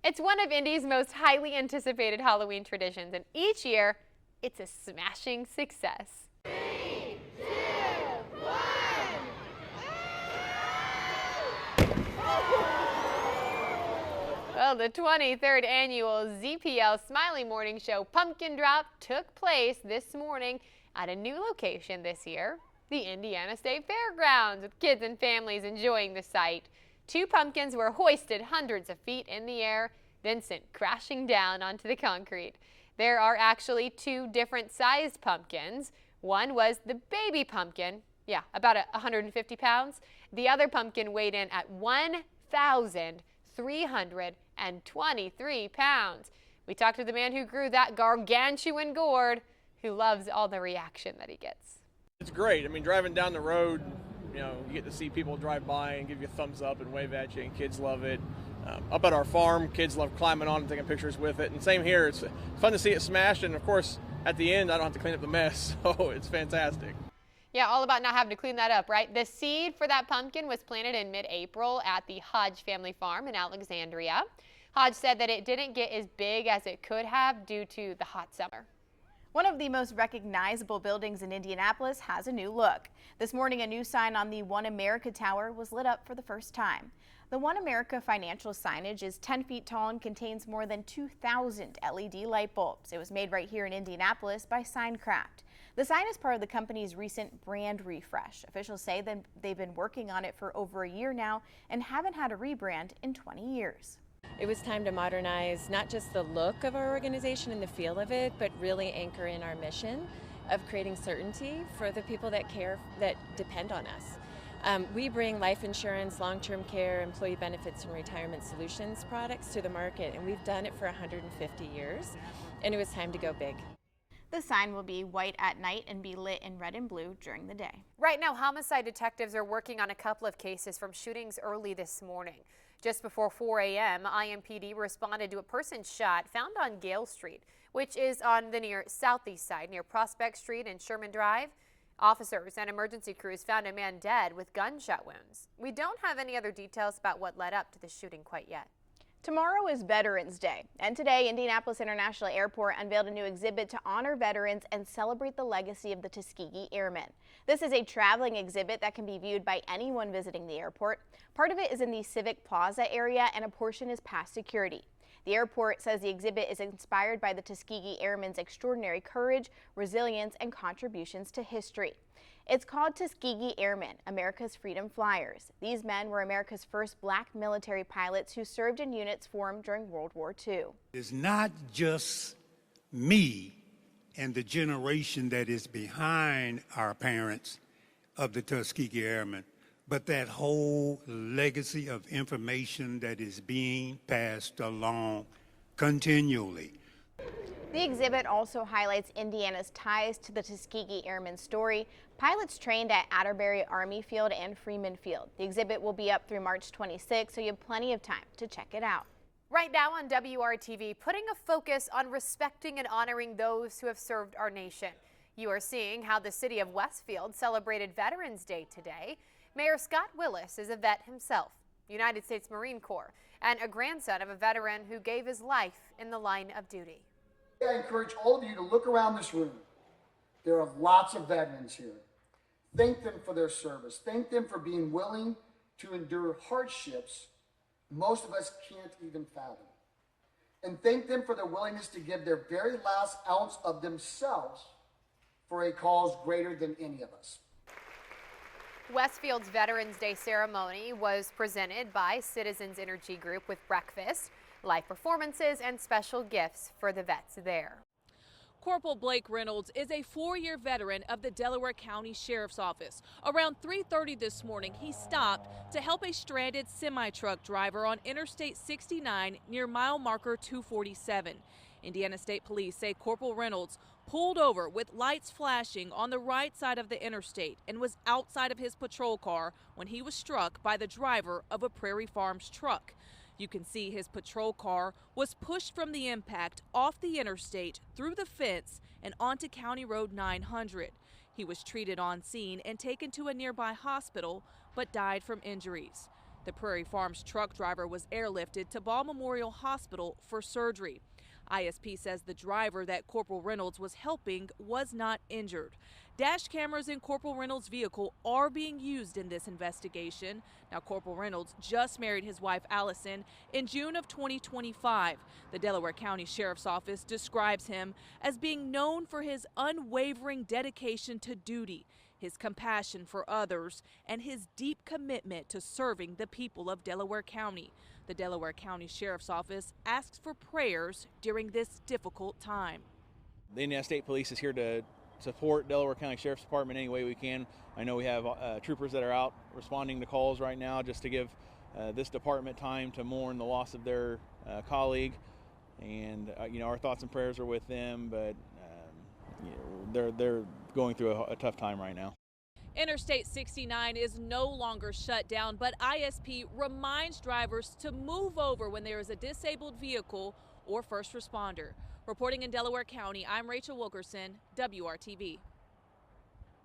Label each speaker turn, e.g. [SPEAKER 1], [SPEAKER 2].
[SPEAKER 1] It's one of Indy's most highly anticipated Halloween traditions, and each year, it's a smashing success.
[SPEAKER 2] 3, 2, 1.
[SPEAKER 1] Well, the 23rd annual ZPL Smiley Morning Show Pumpkin Drop took place this morning at a new location this year, the Indiana State Fairgrounds, with kids and families enjoying the sight. 2 pumpkins were hoisted hundreds of feet in the air, then sent crashing down onto the concrete. There are actually 2 different sized pumpkins. One was the baby pumpkin, about 150 pounds. The other pumpkin weighed in at 1,323 pounds. We talked to the man who grew that gargantuan gourd, who loves all the reaction that he gets.
[SPEAKER 3] It's great. I mean, driving down the road, you get to see people drive by and give you a thumbs up and wave at you, and kids love it. Up at our farm, kids love climbing on and taking pictures with it. And same here, it's fun to see it smashed, and of course, at the end, I don't have to clean up the mess, so it's fantastic.
[SPEAKER 1] Yeah, all about not having to clean that up, right? The seed for that pumpkin was planted in mid-April at the Hodge family farm in Alexandria. Hodge said that it didn't get as big as it could have due to the hot summer.
[SPEAKER 4] One of the most recognizable buildings in Indianapolis has a new look. This morning, a new sign on the One America Tower was lit up for the first time. The One America financial signage is 10 feet tall and contains more than 2,000 LED light bulbs. It was made right here in Indianapolis by Signcraft. The sign is part of the company's recent brand refresh. Officials say that they've been working on it for over a year now and haven't had a rebrand in 20 years.
[SPEAKER 5] It was time to modernize not just the look of our organization and the feel of it, but really anchor in our mission of creating certainty for the people that care, that depend on us. We bring life insurance, long-term care, employee benefits, and retirement solutions products to the market, and we've done it for 150 years, and it was time to go big.
[SPEAKER 4] The sign will be white at night and be lit in red and blue during the day.
[SPEAKER 1] Right now, homicide detectives are working on a couple of cases from shootings early this morning. Just before 4 a.m., IMPD responded to a person shot found on Gale Street, which is on the near southeast side near Prospect Street and Sherman Drive. Officers and emergency crews found a man dead with gunshot wounds. We don't have any other details about what led up to the shooting quite yet.
[SPEAKER 4] Tomorrow is Veterans Day, and today Indianapolis International Airport unveiled a new exhibit to honor veterans and celebrate the legacy of the Tuskegee Airmen. This is a traveling exhibit that can be viewed by anyone visiting the airport. Part of it is in the Civic Plaza area and a portion is past security. The airport says the exhibit is inspired by the Tuskegee Airmen's extraordinary courage, resilience, and contributions to history. It's called Tuskegee Airmen, America's Freedom Flyers. These men were America's first black military pilots who served in units formed during World War II.
[SPEAKER 6] It's not just me and the generation that is behind our parents of the Tuskegee Airmen, but that whole legacy of information that is being passed along continually.
[SPEAKER 4] The exhibit also highlights Indiana's ties to the Tuskegee Airmen story. Pilots trained at Atterbury Army Field and Freeman Field. The exhibit will be up through March 26, so you have plenty of time to check it out.
[SPEAKER 1] Right now on WRTV, putting a focus on respecting and honoring those who have served our nation. You are seeing how the city of Westfield celebrated Veterans Day today. Mayor Scott Willis is a vet himself, United States Marine Corps, and a grandson of a veteran who gave his life in the line of duty.
[SPEAKER 7] I encourage all of you to look around this room. There are lots of veterans here. Thank them for their service. Thank them for being willing to endure hardships most of us can't even fathom. And thank them for their willingness to give their very last ounce of themselves for a cause greater than any of us.
[SPEAKER 1] Westfield's Veterans Day ceremony was presented by Citizens Energy Group with breakfast, live performances, and special gifts for the vets there.
[SPEAKER 8] Corporal Blake Reynolds is a 4-year veteran of the Delaware County Sheriff's Office. Around 3:30 this morning, he stopped to help a stranded semi-truck driver on Interstate 69 near mile marker 247. Indiana State Police say Corporal Reynolds pulled over with lights flashing on the right side of the interstate and was outside of his patrol car when he was struck by the driver of a Prairie Farms truck. You can see his patrol car was pushed from the impact off the interstate through the fence and onto County Road 900. He was treated on scene and taken to a nearby hospital, but died from injuries. The Prairie Farms truck driver was airlifted to Ball Memorial Hospital for surgery. ISP says the driver that Corporal Reynolds was helping was not injured. Dash cameras in Corporal Reynolds' vehicle are being used in this investigation. Now, Corporal Reynolds just married his wife Allison in June of 2025. The Delaware County Sheriff's Office describes him as being known for his unwavering dedication to duty, his compassion for others, and his deep commitment to serving the people of Delaware County. The Delaware County Sheriff's Office asks for prayers during this difficult time.
[SPEAKER 9] The Indiana State Police is here to support Delaware County Sheriff's Department any way we can. I know we have troopers that are out responding to calls right now just to give this department time to mourn the loss of their colleague. And our thoughts and prayers are with them, but they're going through a tough time right now.
[SPEAKER 8] Interstate 69 is no longer shut down, but ISP reminds drivers to move over when there is a disabled vehicle or first responder. Reporting in Delaware County, I'm Rachel Wilkerson, WRTV.